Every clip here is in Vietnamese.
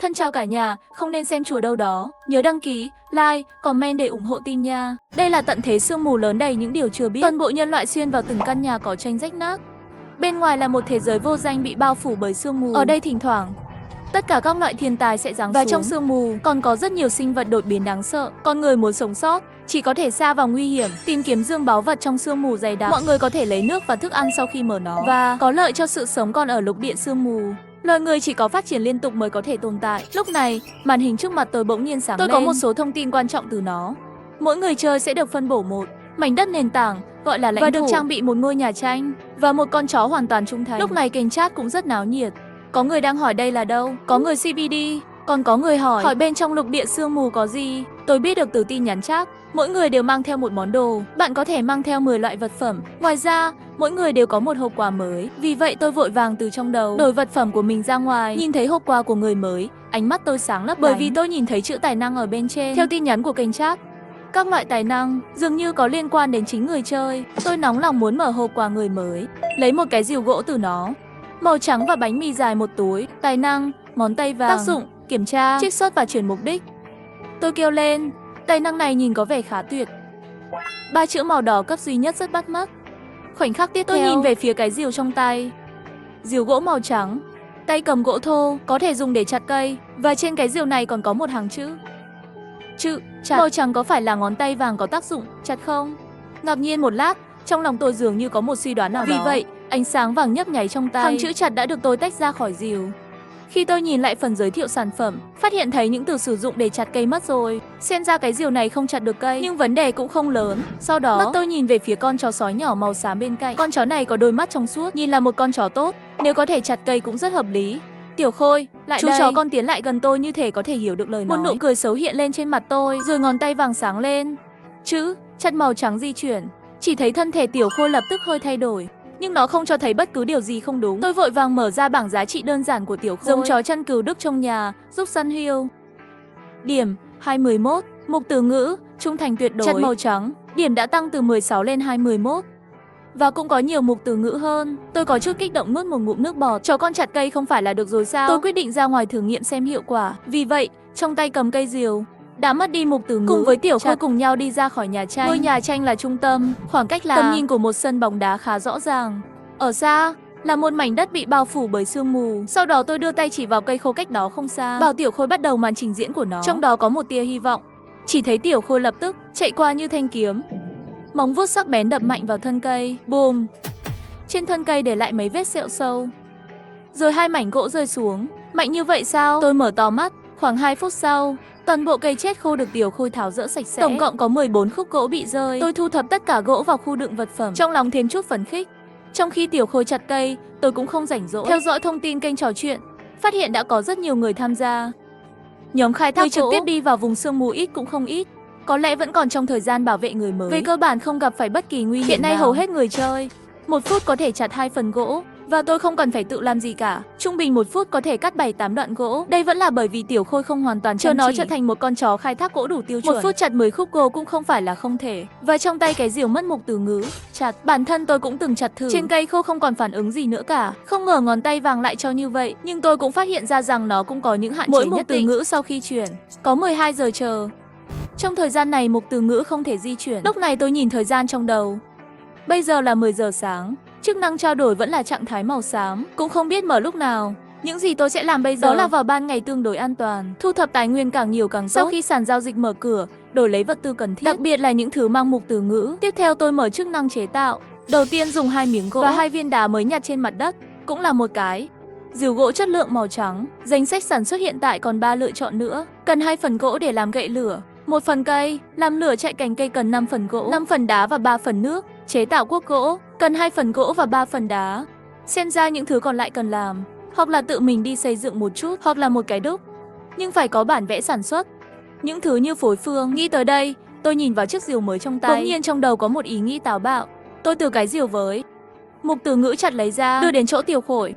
Thân chào cả nhà, không nên xem chùa đâu đó. Nhớ đăng ký, like, comment để ủng hộ team nha. Đây là tận thế sương mù lớn đầy những điều chưa biết. Toàn bộ nhân loại xuyên vào từng căn nhà có tranh rách nát. Bên ngoài là một thế giới vô danh bị bao phủ bởi sương mù. Ở đây thỉnh thoảng tất cả các loại thiên tai sẽ giáng xuống. Và trong sương mù còn có rất nhiều sinh vật đột biến đáng sợ. Con người muốn sống sót chỉ có thể sa vào nguy hiểm, tìm kiếm dương báu vật trong sương mù dày đặc. Mọi người có thể lấy nước và thức ăn sau khi mở nó, và có lợi cho sự sống còn ở lục địa sương mù. Loài người chỉ có phát triển liên tục mới có thể tồn tại. Lúc này, màn hình trước mặt tôi bỗng nhiên sáng lên. Tôi có một số thông tin quan trọng từ nó. Mỗi người chơi sẽ được phân bổ một mảnh đất nền tảng gọi là lãnh thổ, và được trang bị một ngôi nhà tranh và một con chó hoàn toàn trung thành. Lúc này kênh chat cũng rất náo nhiệt. Có người đang hỏi đây là đâu, có người CBD, còn có người hỏi bên trong lục địa sương mù có gì. Tôi biết được từ tin nhắn chat, mỗi người đều mang theo một món đồ. Bạn có thể mang theo 10 loại vật phẩm. Ngoài ra, mỗi người đều có một hộp quà mới. Vì vậy tôi vội vàng từ trong đầu đổi vật phẩm của mình ra ngoài. Nhìn thấy hộp quà của người mới, ánh mắt tôi sáng lấp bởi vì tôi nhìn thấy chữ tài năng ở bên trên. Theo tin nhắn của kênh chat, các loại tài năng dường như có liên quan đến chính người chơi. Tôi nóng lòng muốn mở hộp quà người mới, lấy một cái rìu gỗ từ nó, màu trắng và bánh mì dài một túi. Tài năng, món tay vàng, tác dụng, kiểm tra, chiết xuất và chuyển mục đích. Tôi kêu lên, tài năng này nhìn có vẻ khá tuyệt. 3 chữ màu đỏ cấp duy nhất rất bắt mắt. Khoảnh khắc tiếp theo, tôi nhìn về phía cái rìu trong tay. Rìu gỗ màu trắng, tay cầm gỗ thô, có thể dùng để chặt cây. Và trên cái rìu này còn có một hàng chữ. Chữ chặt. Màu trắng có phải là ngón tay vàng có tác dụng chặt không? Ngạc nhiên một lát, trong lòng tôi dường như có một suy đoán nào đó. Vì vậy, ánh sáng vàng nhấp nháy trong tay. Hàng chữ chặt đã được tôi tách ra khỏi rìu. Khi tôi nhìn lại phần giới thiệu sản phẩm, phát hiện thấy những từ sử dụng để chặt cây mất rồi. Xem ra cái rìu này không chặt được cây, nhưng vấn đề cũng không lớn. Sau đó, mắt tôi nhìn về phía con chó sói nhỏ màu xám bên cạnh. Con chó này có đôi mắt trong suốt, nhìn là một con chó tốt. Nếu có thể chặt cây cũng rất hợp lý. Tiểu Khôi, lại chú đây. Chó con tiến lại gần tôi như thể có thể hiểu được lời nói. Một nụ cười xấu hiện lên trên mặt tôi, rồi ngón tay vàng sáng lên. Chữ chặt màu trắng di chuyển. Chỉ thấy thân thể Tiểu Khôi lập tức hơi thay đổi, nhưng nó không cho thấy bất cứ điều gì không đúng. Tôi vội vàng mở ra bảng giá trị đơn giản của Tiểu Khôi. Giống chó chăn cừu đức trong nhà, giúp săn hiêu. Điểm 211, mục từ ngữ trung thành tuyệt đối. Chặt màu trắng, điểm đã tăng từ 16 lên 211. Và cũng có nhiều mục từ ngữ hơn. Tôi có chút kích động nuốt một ngụm nước bọt. Chó con chặt cây không phải là được rồi sao? Tôi quyết định ra ngoài thử nghiệm xem hiệu quả. Vì vậy, trong tay cầm cây rìu, đã mất đi mục từ ngữ. Cùng với Tiểu Khôi cùng nhau đi ra khỏi nhà tranh. Ngôi nhà tranh là trung tâm, khoảng cách là tầm nhìn của một sân bóng đá khá rõ ràng. Ở xa là một mảnh đất bị bao phủ bởi sương mù. Sau đó tôi đưa tay chỉ vào cây khô cách đó không xa, bảo Tiểu Khôi bắt đầu màn trình diễn của nó. Trong đó có một tia hy vọng. Chỉ thấy Tiểu Khôi lập tức chạy qua như thanh kiếm, móng vuốt sắc bén đập mạnh vào thân cây. Bùm! Trên thân cây để lại mấy vết sẹo sâu. Rồi 2 mảnh gỗ rơi xuống. Mạnh như vậy sao? Tôi mở to mắt. Khoảng 2 phút sau, toàn bộ cây chết khô được Tiểu Khôi tháo dỡ sạch sẽ. Tổng cộng có 14 khúc gỗ bị rơi. Tôi thu thập tất cả gỗ vào khu đựng vật phẩm, trong lòng thêm chút phấn khích. Trong khi Tiểu Khôi chặt cây, tôi cũng không rảnh rỗi theo dõi thông tin kênh trò chuyện, phát hiện đã có rất nhiều người tham gia. Nhóm khai thác trực tiếp đi vào vùng sương mù ít cũng không ít. Có lẽ vẫn còn trong thời gian bảo vệ người mới. Về cơ bản không gặp phải bất kỳ nguy hiểm. Hiện nay hầu hết người chơi 1 phút có thể chặt 2 phần gỗ, và tôi không cần phải tự làm gì cả. Trung bình 1 phút có thể cắt 7-8 đoạn gỗ. Đây vẫn là bởi vì Tiểu Khôi không hoàn toàn chờ nó trở thành một con chó khai thác gỗ đủ tiêu chuẩn. 1 phút chặt 10 khúc gỗ cũng không phải là không thể. Và trong tay cái rìu mất mục từ ngữ chặt. Bản thân tôi cũng từng chặt thử. Trên cây khô không còn phản ứng gì nữa cả. Không ngờ ngón tay vàng lại cho như vậy. Nhưng tôi cũng phát hiện ra rằng nó cũng có những hạn chế nhất định. Mỗi mục từ ngữ sau khi chuyển có 12 giờ chờ. Trong thời gian này mục từ ngữ không thể di chuyển. Lúc này tôi nhìn thời gian trong đầu. Bây giờ là 10 giờ sáng. Chức năng trao đổi vẫn là trạng thái màu xám, cũng không biết mở lúc nào. Những gì tôi sẽ làm bây giờ đó là vào ban ngày tương đối an toàn, thu thập tài nguyên càng nhiều càng tốt. Sau khi sàn giao dịch mở cửa, đổi lấy vật tư cần thiết, đặc biệt là những thứ mang mục từ ngữ. Tiếp theo tôi mở chức năng chế tạo. Đầu tiên dùng 2 miếng gỗ và 2 viên đá mới nhặt trên mặt đất, cũng là một cái rìu gỗ chất lượng màu trắng. Danh sách sản xuất hiện tại còn 3 lựa chọn nữa. Cần 2 phần gỗ để làm gậy lửa, 1 phần cây, làm lửa chạy cành cây cần 5 phần gỗ, 5 phần đá và 3 phần nước. Chế tạo cuốc gỗ, cần 2 phần gỗ và 3 phần đá. Xem ra những thứ còn lại cần làm, hoặc là tự mình đi xây dựng một chút, hoặc là một cái đúc. Nhưng phải có bản vẽ sản xuất. Những thứ như phối phương. Nghĩ tới đây, tôi nhìn vào chiếc rìu mới trong tay. Bỗng nhiên trong đầu có một ý nghĩ táo bạo. Tôi từ cái rìu với mục từ ngữ chặt lấy ra, đưa đến chỗ Tiểu Khôi.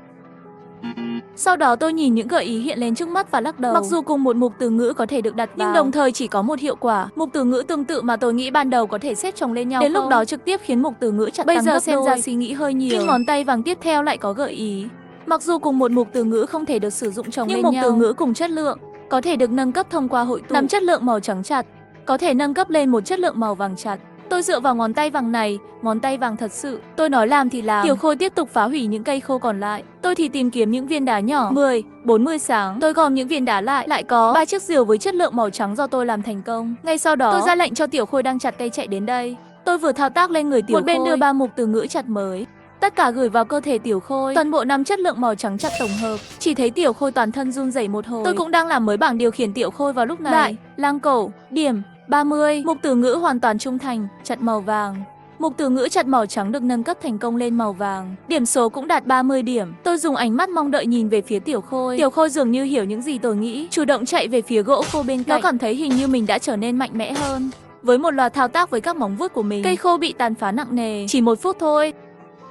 Sau đó tôi nhìn những gợi ý hiện lên trước mắt và lắc đầu. Mặc dù cùng một mục từ ngữ có thể được đặt vào, nhưng đồng thời chỉ có một hiệu quả. Mục từ ngữ tương tự mà tôi nghĩ ban đầu có thể xếp chồng lên nhau. Đến lúc đó trực tiếp khiến mục từ ngữ chặt tăng gấp đôi. Bây giờ xem ra suy nghĩ hơi nhiều. Nhưng ngón tay vàng tiếp theo lại có gợi ý. Mặc dù cùng một mục từ ngữ không thể được sử dụng chồng nhưng lên mục nhau, từ ngữ cùng chất lượng có thể được nâng cấp thông qua hội tụ. 5 chất lượng màu trắng chặt có thể nâng cấp lên một chất lượng màu vàng chặt. Tôi dựa vào ngón tay vàng này, ngón tay vàng thật sự. Tôi nói làm thì làm. Tiểu Khôi tiếp tục phá hủy những cây khô còn lại. Tôi thì tìm kiếm những viên đá nhỏ. 10, 40 sáng. Tôi gom những viên đá lại có 3 chiếc rìu với chất lượng màu trắng do tôi làm thành công. Ngay sau đó, tôi ra lệnh cho Tiểu Khôi đang chặt cây chạy đến đây. Tôi vừa thao tác lên người Tiểu Khôi, một bên đưa 3 mục từ ngữ chặt mới. Tất cả gửi vào cơ thể Tiểu Khôi, toàn bộ 5 chất lượng màu trắng chặt tổng hợp. Chỉ thấy Tiểu Khôi toàn thân run rẩy một hồi. Tôi cũng đang làm mới bảng điều khiển Tiểu Khôi vào lúc này. Đại, lang cổ, điểm 30. Mục từ ngữ hoàn toàn trung thành, chặt màu vàng. Mục từ ngữ chặt màu trắng được nâng cấp thành công lên màu vàng. Điểm số cũng đạt 30 điểm. Tôi dùng ánh mắt mong đợi nhìn về phía Tiểu Khôi. Tiểu Khôi dường như hiểu những gì tôi nghĩ, chủ động chạy về phía gỗ khô bên cạnh. Nó cảm thấy hình như mình đã trở nên mạnh mẽ hơn. Với một loạt thao tác với các móng vuốt của mình, cây khô bị tàn phá nặng nề. Chỉ 1 phút thôi.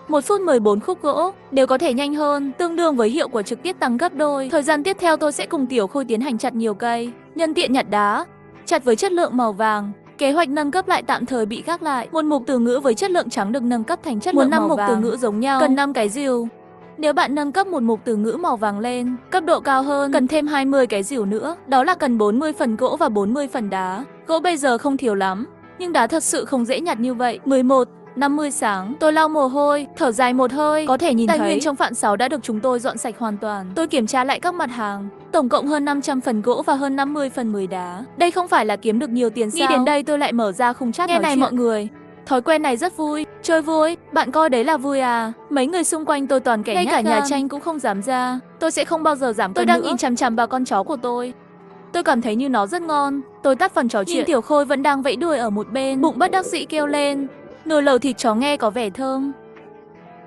1 phút 14 khúc gỗ, đều có thể nhanh hơn, tương đương với hiệu quả trực tiếp tăng gấp đôi. Thời gian tiếp theo tôi sẽ cùng Tiểu Khôi tiến hành chặt nhiều cây, nhân tiện nhặt đá, chặt với chất lượng màu vàng. Kế hoạch nâng cấp lại tạm thời bị gác lại. Một mục từ ngữ với chất lượng trắng được nâng cấp thành chất lượng màu vàng. 5 mục từ ngữ giống nhau, cần 5 cái rìu. Nếu bạn nâng cấp một mục từ ngữ màu vàng lên, cấp độ cao hơn, cần thêm 20 cái rìu nữa. Đó là cần 40 phần gỗ và 40 phần đá. Gỗ bây giờ không thiếu lắm, nhưng đá thật sự không dễ nhặt như vậy. 11, 50 sáng, tôi lau mồ hôi, thở dài một hơi. Có thể nhìn thấy tài nguyên trong phạn 6 đã được chúng tôi dọn sạch hoàn toàn. Tôi kiểm tra lại các mặt hàng, tổng cộng hơn 500 phần gỗ và hơn 50 phần 10 đá. Đây không phải là kiếm được nhiều tiền sao? Nghĩ đến đây tôi lại mở ra khung chat nói này chuyện. Mọi người, thói quen này rất vui, chơi vui, bạn coi đấy là vui à? Mấy người xung quanh tôi toàn kẻ nhát gan, ngay cả nhà tranh cũng không dám ra. Tôi sẽ không bao giờ giảm cân nữa. Tôi đang nhìn chằm chằm vào con chó của tôi. Tôi cảm thấy như nó rất ngon. Tôi tắt phần trò chuyện. Nhưng Tiểu Khôi vẫn đang vẫy đuôi ở một bên, bụng bất đắc dĩ kêu lên. Nồi lẩu thịt chó nghe có vẻ thơm.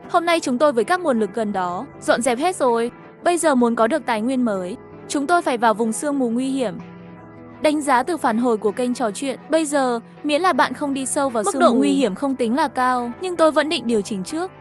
Hôm nay chúng tôi với các nguồn lực gần đó dọn dẹp hết rồi. Bây giờ muốn có được tài nguyên mới, chúng tôi phải vào vùng sương mù nguy hiểm. Đánh giá từ phản hồi của kênh trò chuyện, bây giờ miễn là bạn không đi sâu vào sương mù, mức độ nguy hiểm không tính là cao, nhưng tôi vẫn định điều chỉnh trước.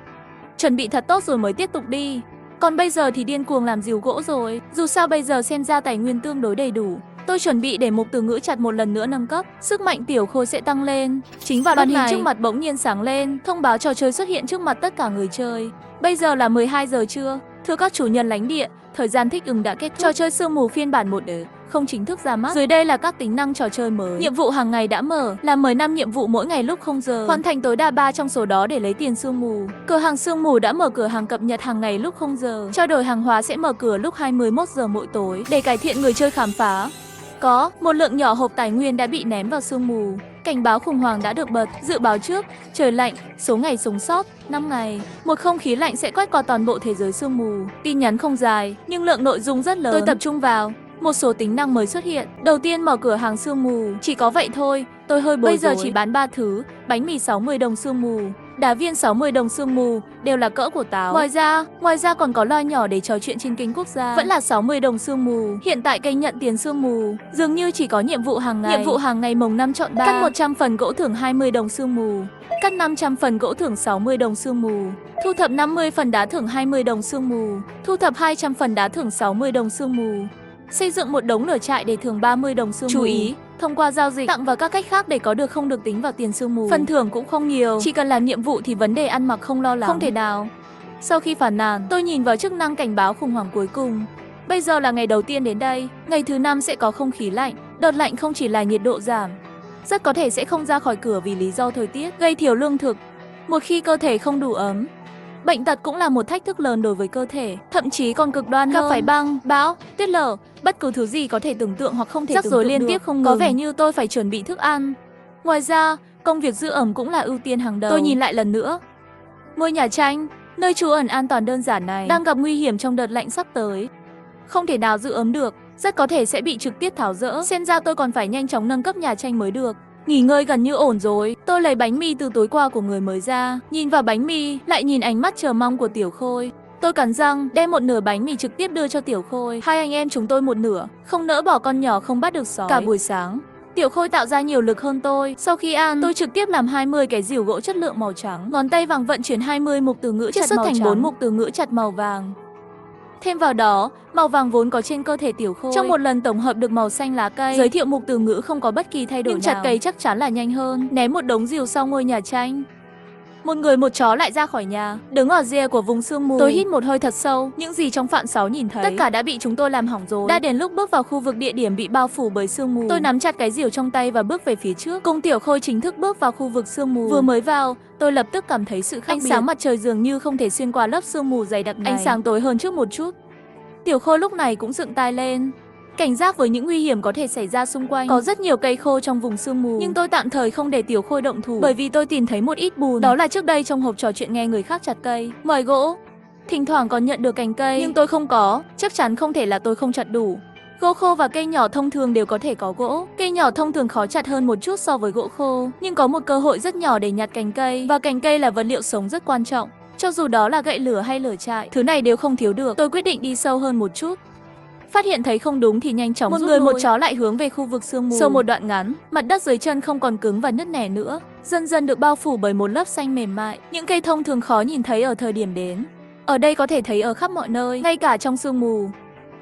Chuẩn bị thật tốt rồi mới tiếp tục đi. Còn bây giờ thì điên cuồng làm rìu gỗ rồi. Dù sao bây giờ xem ra tài nguyên tương đối đầy đủ. Tôi chuẩn bị để mục từ ngữ chặt một lần nữa nâng cấp, sức mạnh Tiểu Khôi sẽ tăng lên. Chính vào lúc này, màn hình trước mặt bỗng nhiên sáng lên, thông báo trò chơi xuất hiện trước mặt tất cả người chơi. Bây giờ là 12 giờ trưa. Thưa các chủ nhân lãnh địa, thời gian thích ứng đã kết thúc. Trò chơi sương mù phiên bản 1 không chính thức ra mắt. Dưới đây là các tính năng trò chơi mới. Nhiệm vụ hàng ngày đã mở, làm 10 năm nhiệm vụ mỗi ngày lúc 0 giờ. Hoàn thành tối đa 3 trong số đó để lấy tiền sương mù. Cửa hàng sương mù đã mở cửa hàng cập nhật hàng ngày lúc 0 giờ. Trao đổi hàng hóa sẽ mở cửa lúc 21 giờ mỗi tối để cải thiện người chơi khám phá. Có một lượng nhỏ hộp tài nguyên đã bị ném vào sương mù. Cảnh báo khủng hoảng đã được bật. Dự báo trước, trời lạnh, số ngày sống sót 5 ngày. Một không khí lạnh sẽ quét qua toàn bộ thế giới sương mù. Tin nhắn không dài, nhưng lượng nội dung rất lớn. Tôi tập trung vào. Một số tính năng mới xuất hiện. Đầu tiên mở cửa hàng sương mù. Chỉ có vậy thôi, tôi hơi bối rối. Bây giờ chỉ bán 3 thứ, bánh mì 60 đồng sương mù, đá viên 60 đồng sương mù, đều là cỡ của táo. Ngoài ra còn có loa nhỏ để trò chuyện trên kênh quốc gia, vẫn là 60 đồng sương mù. Hiện tại kênh nhận tiền sương mù, dường như chỉ có nhiệm vụ hàng ngày. Nhiệm vụ hàng ngày mồng 5 chọn 3. Cắt 100 phần gỗ thưởng 20 đồng sương mù. Cắt 500 phần gỗ thưởng 60 đồng sương mù. Thu thập 50 phần đá thưởng 20 đồng sương mù. Thu thập 200 phần đá thưởng 60 đồng sương mù. Xây dựng một đống lửa trại để thưởng 30 đồng sương mù. Chú ý, thông qua giao dịch, tặng và các cách khác để có được không được tính vào tiền sương mù. Phần thưởng cũng không nhiều, chỉ cần làm nhiệm vụ thì vấn đề ăn mặc không lo lắng. Không thể nào. Sau khi phàn nàn, tôi nhìn vào chức năng cảnh báo khủng hoảng cuối cùng. Bây giờ là ngày đầu tiên đến đây, ngày thứ 5 sẽ có không khí lạnh. Đợt lạnh không chỉ là nhiệt độ giảm, rất có thể sẽ không ra khỏi cửa vì lý do thời tiết, gây thiếu lương thực. Một khi cơ thể không đủ ấm, bệnh tật cũng là một thách thức lớn đối với cơ thể, thậm chí còn cực đoan hơn. Gặp phải băng, bão, tuyết lở, bất cứ thứ gì có thể tưởng tượng hoặc không thể tưởng tượng được. Rắc rối liên tiếp không ngừng. Có vẻ như tôi phải chuẩn bị thức ăn. Ngoài ra, công việc giữ ẩm cũng là ưu tiên hàng đầu. Tôi nhìn lại lần nữa. Ngôi nhà tranh, nơi trú ẩn an toàn đơn giản này, đang gặp nguy hiểm trong đợt lạnh sắp tới. Không thể nào giữ ấm được, rất có thể sẽ bị trực tiếp tháo dỡ. Xem ra tôi còn phải nhanh chóng nâng cấp nhà tranh mới được. Nghỉ ngơi gần như ổn rồi, tôi lấy bánh mì từ tối qua của người mới ra. Nhìn vào bánh mì, lại nhìn ánh mắt chờ mong của Tiểu Khôi. Tôi cắn răng, đem một nửa bánh mì trực tiếp đưa cho Tiểu Khôi. Hai anh em chúng tôi một nửa, không nỡ bỏ con nhỏ không bắt được sói. Cả buổi sáng, Tiểu Khôi tạo ra nhiều lực hơn tôi. Sau khi ăn, tôi trực tiếp làm 20 cái rìu gỗ chất lượng màu trắng. Ngón tay vàng vận chuyển 20 mục từ ngữ chặt màu trắng, thành 4 mục từ ngữ chặt màu vàng. Thêm vào đó, màu vàng vốn có trên cơ thể Tiểu Khôi trong một lần tổng hợp được màu xanh lá cây. Giới thiệu mục từ ngữ không có bất kỳ thay đổi nào. Nhưng chặt cây chắc chắn là nhanh hơn. Ném một đống rìu sau ngôi nhà tranh. một người một chó lại ra khỏi nhà, đứng ở rìa của vùng sương mù. Tôi hít một hơi thật sâu, những gì trong Phạm 6 nhìn thấy, tất cả đã bị chúng tôi làm hỏng rồi. Đã đến lúc bước vào khu vực địa điểm bị bao phủ bởi sương mù. Tôi nắm chặt cái rìu trong tay và bước về phía trước. Cung Tiểu Khôi chính thức bước vào khu vực sương mù. Vừa mới vào, tôi lập tức cảm thấy sự khác biệt. Ánh sáng mặt trời dường như không thể xuyên qua lớp sương mù dày đặc này. Ánh sáng tối hơn trước một chút. Tiểu Khôi lúc này cũng dựng tai lên, cảnh giác với những nguy hiểm có thể xảy ra xung quanh. Có rất nhiều cây khô trong vùng sương mù, nhưng tôi tạm thời không để Tiểu Khôi động thủ, bởi vì tôi tìm thấy một ít bùn. Đó là trước đây trong hộp trò chuyện nghe người khác chặt cây, mời gỗ. Thỉnh thoảng còn nhận được cành cây, nhưng tôi không có. Chắc chắn không thể là tôi không chặt đủ. Gỗ khô và cây nhỏ thông thường đều có thể có gỗ. Cây nhỏ thông thường khó chặt hơn một chút so với gỗ khô, nhưng có một cơ hội rất nhỏ để nhặt cành cây, và cành cây là vật liệu sống rất quan trọng. Cho dù đó là gậy lửa hay lửa trại, thứ này đều không thiếu được. Tôi quyết định đi sâu hơn một chút. Phát hiện thấy không đúng thì nhanh chóng rút lui. Một chó lại hướng về khu vực sương mù. Sau một đoạn ngắn, mặt đất dưới chân không còn cứng và nứt nẻ nữa, dần dần được bao phủ bởi một lớp xanh mềm mại. Những cây thông thường khó nhìn thấy ở thời điểm đến, ở đây có thể thấy ở khắp mọi nơi, ngay cả trong sương mù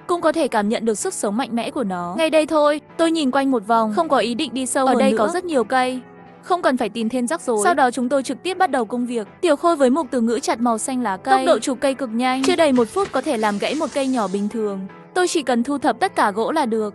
cũng có thể cảm nhận được sức sống mạnh mẽ của nó. Ngay đây thôi, tôi nhìn quanh một vòng, không có ý định đi sâu hơn nữa. Ở đây có rất nhiều cây, không cần phải tìm thêm rắc rối. Sau đó chúng tôi trực tiếp bắt đầu công việc. Tiểu Khôi với mục từ ngữ chặt màu xanh lá cây, tốc độ chụp cây cực nhanh, chưa đầy 1 phút có thể làm gãy một cây nhỏ bình thường. Tôi chỉ cần thu thập tất cả gỗ là được.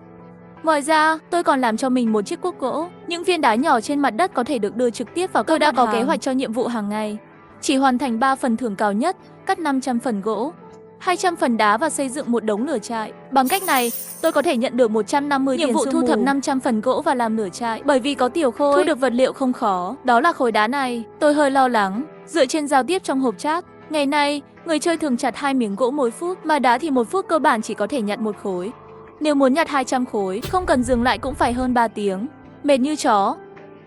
Ngoài ra, tôi còn làm cho mình một chiếc cuốc gỗ. Những viên đá nhỏ trên mặt đất có thể được đưa trực tiếp vào các. Tôi đã có kế hoạch cho nhiệm vụ hàng ngày. Chỉ hoàn thành 3 phần thưởng cao nhất, cắt 500 phần gỗ, 200 phần đá và xây dựng một đống lửa trại. Bằng cách này, tôi có thể nhận được 150 nhiệm vụ thu thập 500 phần gỗ và làm lửa trại. Bởi vì có Tiểu Khôi, thu được vật liệu không khó. Đó là khối đá này. Tôi hơi lo lắng, dựa trên giao tiếp trong hộp chat. Ngày nay, người chơi thường chặt 2 miếng gỗ mỗi phút, mà đá thì 1 phút cơ bản chỉ có thể nhặt 1 khối. Nếu muốn nhặt 200 khối, không cần dừng lại cũng phải hơn 3 tiếng. Mệt như chó.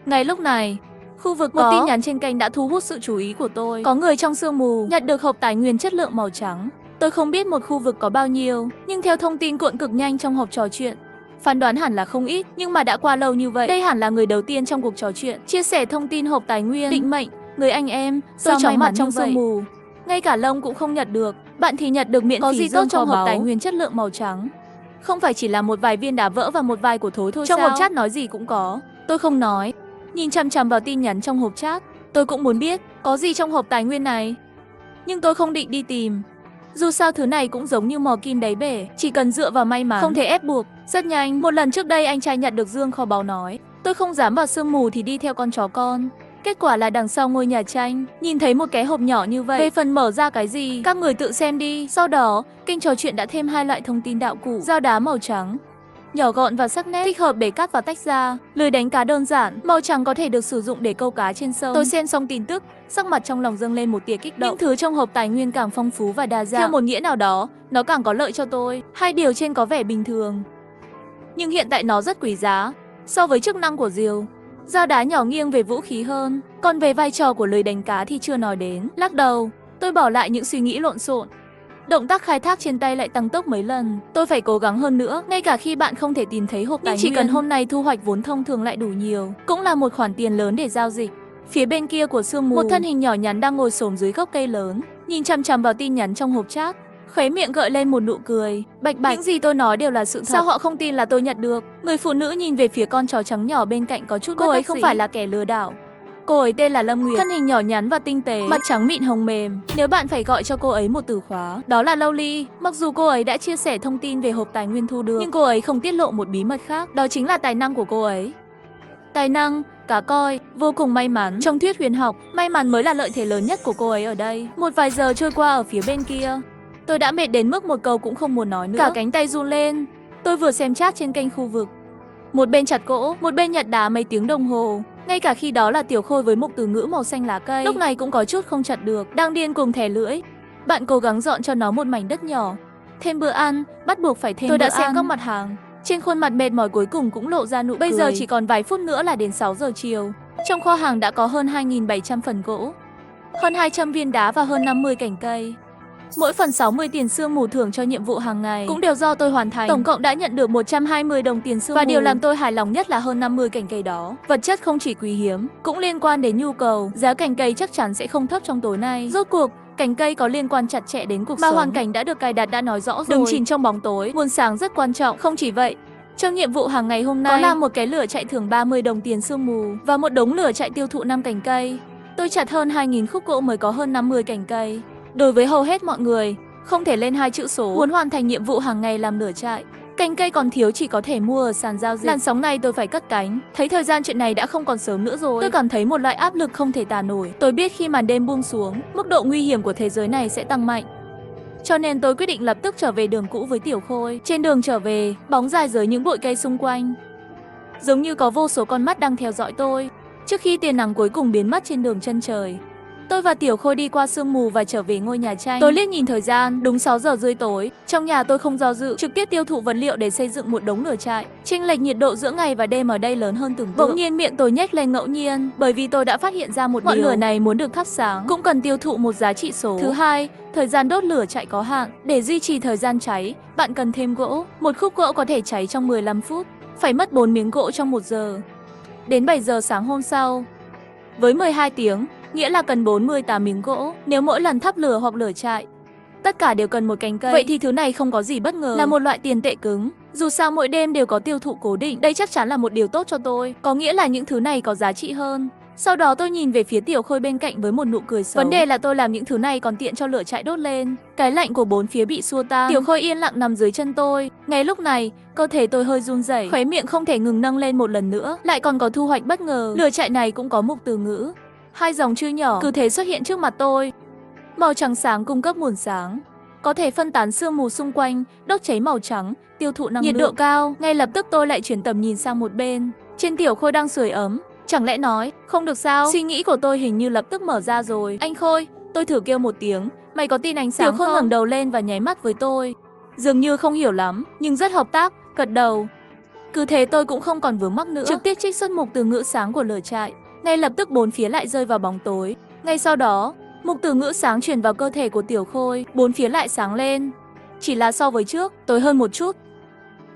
Ngay lúc này, khu vực một tin nhắn trên kênh đã thu hút sự chú ý của tôi. Có người trong sương mù nhặt được hộp tài nguyên chất lượng màu trắng. Tôi không biết một khu vực có bao nhiêu, nhưng theo thông tin cuộn cực nhanh trong hộp trò chuyện, phán đoán hẳn là không ít. Nhưng mà đã qua lâu như vậy, đây hẳn là người đầu tiên trong cuộc trò chuyện chia sẻ thông tin hộp tài nguyên. Định mệnh, người anh em, tôi chóng mặt trong sương mù. Ngay cả lông cũng không nhặt được. Bạn thì nhặt được miễn phí. Có gì tốt trong hộp tài nguyên chất lượng màu trắng? Không phải chỉ là một vài viên đá vỡ và một vài của thối thôi sao? Trong hộp chat nói gì cũng có. Tôi không nói. Nhìn chằm chằm vào tin nhắn trong hộp chat, tôi cũng muốn biết có gì trong hộp tài nguyên này. Nhưng tôi không định đi tìm. Dù sao thứ này cũng giống như mò kim đáy bể, chỉ cần dựa vào may mắn, không thể ép buộc. Rất nhanh, một lần trước đây anh trai nhặt được dương kho báu nói, tôi không dám vào sương mù thì đi theo con chó con. Kết quả là đằng sau ngôi nhà tranh, nhìn thấy một cái hộp nhỏ như vậy. Về phần mở ra cái gì, các người tự xem đi. Sau đó, kênh trò chuyện đã thêm 2 loại thông tin đạo cụ. Dao đá màu trắng, nhỏ gọn và sắc nét, thích hợp để cắt và tách ra. Lưới đánh cá đơn giản, màu trắng có thể được sử dụng để câu cá trên sông. Tôi xem xong tin tức, sắc mặt trong lòng dâng lên một tia kích động. Những thứ trong hộp tài nguyên càng phong phú và đa dạng, theo một nghĩa nào đó, nó càng có lợi cho tôi. Hai điều trên có vẻ bình thường, nhưng hiện tại nó rất quý giá. So với chức năng của rìu, dao đá nhỏ nghiêng về vũ khí hơn, còn về vai trò của lưới đánh cá thì chưa nói đến. Lắc đầu, tôi bỏ lại những suy nghĩ lộn xộn. Động tác khai thác trên tay lại tăng tốc mấy lần. Tôi phải cố gắng hơn nữa, ngay cả khi bạn không thể tìm thấy hộp tài nguyên. Nhưng chỉ cần hôm nay thu hoạch vốn thông thường lại đủ nhiều, cũng là một khoản tiền lớn để giao dịch. Phía bên kia của sương mù, một thân hình nhỏ nhắn đang ngồi xổm dưới gốc cây lớn, nhìn chằm chằm vào tin nhắn trong hộp chat. Khóe miệng gợi lên một nụ cười bạch bạch. Những gì tôi nói đều là sự thật. Sao họ không tin là tôi nhận được? Người phụ nữ nhìn về phía con chó trắng nhỏ bên cạnh có chút bất đắc dĩ. Cô ấy không phải là kẻ lừa đảo. Cô ấy tên là Lâm Nguyệt, thân hình nhỏ nhắn và tinh tế, mặt trắng mịn hồng mềm. Nếu bạn phải gọi cho cô ấy một từ khóa, đó là Lovely. Mặc dù cô ấy đã chia sẻ thông tin về hộp tài nguyên thu được, nhưng cô ấy không tiết lộ một bí mật khác, đó chính là tài năng của cô ấy. Tài năng, cá coi, vô cùng may mắn. Trong thuyết huyền học, may mắn mới là lợi thế lớn nhất của cô ấy ở đây. Một vài giờ trôi qua ở phía bên kia, tôi đã mệt đến mức một câu cũng không muốn nói nữa. Cả cánh tay run lên. Tôi vừa xem chat trên kênh khu vực, một bên chặt gỗ, một bên nhặt đá mấy tiếng đồng hồ. Ngay cả khi đó là Tiểu Khôi với mục từ ngữ màu xanh lá cây, lúc này cũng có chút không chặt được, đang điên cùng thè lưỡi. Bạn cố gắng dọn cho nó một mảnh đất nhỏ. Thêm bữa ăn, bắt buộc phải thêm bữa ăn. Tôi đã xem các mặt hàng, trên khuôn mặt mệt mỏi cuối cùng cũng lộ ra nụ cười. Bây giờ chỉ còn vài phút nữa là đến 6 giờ chiều. Trong kho hàng đã có hơn 2.700 phần gỗ, hơn 200 viên đá và hơn 50 cành cây. Mỗi phần 60 tiền sương mù thưởng cho nhiệm vụ hàng ngày cũng đều do tôi hoàn thành. Tổng cộng đã nhận được 120 đồng tiền sương mù. Và điều làm tôi hài lòng nhất là hơn 50 cành cây đó. Vật chất không chỉ quý hiếm, cũng liên quan đến nhu cầu. Giá cành cây chắc chắn sẽ không thấp trong tối nay. Rốt cuộc, cành cây có liên quan chặt chẽ đến cuộc sống. Mà hoàn cảnh đã được cài đặt đã nói rõ rồi. Đừng chìm trong bóng tối, nguồn sáng rất quan trọng. Không chỉ vậy, trong nhiệm vụ hàng ngày hôm nay có làm một cái lửa chạy thưởng 30 đồng tiền sương mù và một đống lửa chạy tiêu thụ 5 cành cây. Tôi chặt hơn 2.000 khúc gỗ mới có hơn 50 cành cây. Đối với hầu hết mọi người, không thể lên 2 chữ số muốn hoàn thành nhiệm vụ hàng ngày làm lửa trại. Cành cây còn thiếu chỉ có thể mua ở sàn giao dịch. Làn sóng này tôi phải cất cánh. Thấy thời gian chuyện này đã không còn sớm nữa rồi. Tôi cảm thấy một loại áp lực không thể tả nổi. Tôi biết khi màn đêm buông xuống, mức độ nguy hiểm của thế giới này sẽ tăng mạnh. Cho nên tôi quyết định lập tức trở về đường cũ với Tiểu Khôi. Trên đường trở về, bóng dài dưới những bụi cây xung quanh, giống như có vô số con mắt đang theo dõi tôi. Trước khi tia nắng cuối cùng biến mất trên đường chân trời, tôi và Tiểu Khôi đi qua sương mù và trở về ngôi nhà tranh. Tôi liếc nhìn thời gian, đúng 6 giờ rưỡi tối. Trong nhà tôi không do dự, trực tiếp tiêu thụ vật liệu để xây dựng một đống lửa trại. Chênh lệch nhiệt độ giữa ngày và đêm ở đây lớn hơn tưởng tượng. Bỗng nhiên miệng tôi nhếch lên ngẫu nhiên, bởi vì tôi đã phát hiện ra một điều. Ngọn lửa này muốn được thắp sáng cũng cần tiêu thụ một giá trị số. Thứ hai, thời gian đốt lửa trại có hạn. Để duy trì thời gian cháy, bạn cần thêm gỗ. Một khúc gỗ có thể cháy trong 15 phút, phải mất 4 miếng gỗ trong 1 giờ. Đến 7 giờ sáng hôm sau, với 12 tiếng, nghĩa là cần 48 miếng gỗ. Nếu mỗi lần thắp lửa hoặc lửa trại, tất cả đều cần một cành cây, vậy thì thứ này không có gì bất ngờ, là một loại tiền tệ cứng. Dù sao mỗi đêm đều có tiêu thụ cố định, đây chắc chắn là một điều tốt cho tôi. Có nghĩa là những thứ này có giá trị hơn. Sau đó tôi nhìn về phía Tiểu Khôi bên cạnh với một nụ cười xấu. Vấn đề là tôi làm những thứ này còn tiện cho lửa trại đốt lên. Cái lạnh của bốn phía bị xua tan. Tiểu Khôi yên lặng nằm dưới chân tôi. Ngay lúc này, cơ thể tôi hơi run rẩy, khóe miệng không thể ngừng nâng lên một lần nữa. Lại còn có thu hoạch bất ngờ. Lửa trại này cũng có mục từ ngữ. 2 dòng chữ nhỏ cứ thế xuất hiện trước mặt tôi. Màu trắng sáng cung cấp nguồn sáng, có thể phân tán sương mù xung quanh, đốt cháy màu trắng, tiêu thụ năng lượng. Nhiệt độ cao, ngay lập tức tôi lại chuyển tầm nhìn sang một bên. Trên Tiểu Khôi đang sưởi ấm. Chẳng lẽ nói, không được sao? Suy nghĩ của tôi hình như lập tức mở ra rồi. Anh Khôi, tôi thử kêu một tiếng, mày có tin ánh sáng không? Tiểu Khôi ngẩng đầu lên và nháy mắt với tôi. Dường như không hiểu lắm, nhưng rất hợp tác, gật đầu. Cứ thế tôi cũng không còn vướng mắc nữa, trực tiếp trích xuất mục từ ngữ sáng của lửa trại. Ngay lập tức bốn phía lại rơi vào bóng tối. Ngay sau đó, mục từ ngữ sáng truyền vào cơ thể của Tiểu Khôi, bốn phía lại sáng lên. Chỉ là so với trước, tối hơn một chút.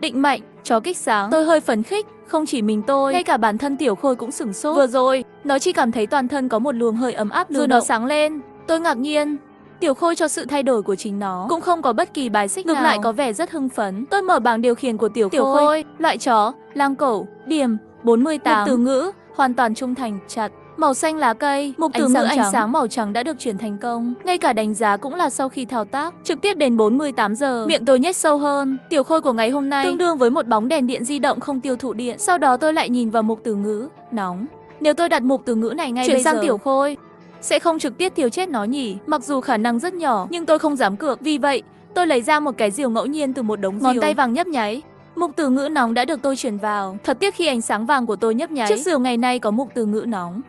Định mạnh, chó kích sáng. Tôi hơi phấn khích, không chỉ mình tôi, ngay cả bản thân Tiểu Khôi cũng sửng sốt. Vừa rồi, nó chỉ cảm thấy toàn thân có một luồng hơi ấm áp rồi nó sáng lên. Tôi ngạc nhiên. Tiểu Khôi cho sự thay đổi của chính nó cũng không có bất kỳ bài xích nào, ngược lại có vẻ rất hưng phấn. Tôi mở bảng điều khiển của Tiểu Khôi, loại chó, lang cẩu, điểm 48. Mục từ ngữ, hoàn toàn trung thành, chặt. Màu xanh lá cây, mục từ ngữ ánh sáng màu trắng đã được chuyển thành công. Ngay cả đánh giá cũng là sau khi thao tác. Trực tiếp đến 48 giờ, miệng tôi nhếch sâu hơn. Tiểu Khôi của ngày hôm nay tương đương với một bóng đèn điện di động không tiêu thụ điện. Sau đó tôi lại nhìn vào mục từ ngữ, nóng. Nếu tôi đặt mục từ ngữ này ngay bây giờ, chuyển sang Tiểu Khôi, sẽ không trực tiếp thiêu chết nó nhỉ? Mặc dù khả năng rất nhỏ, nhưng tôi không dám cược. Vì vậy, tôi lấy ra một cái rìu ngẫu nhiên từ một đống rìu. Ngón tay vàng nhấp nháy. Mục từ ngữ nóng đã được tôi truyền vào. Thật tiếc khi ánh sáng vàng của tôi nhấp nháy, chiếc rìu ngày nay có mục từ ngữ nóng,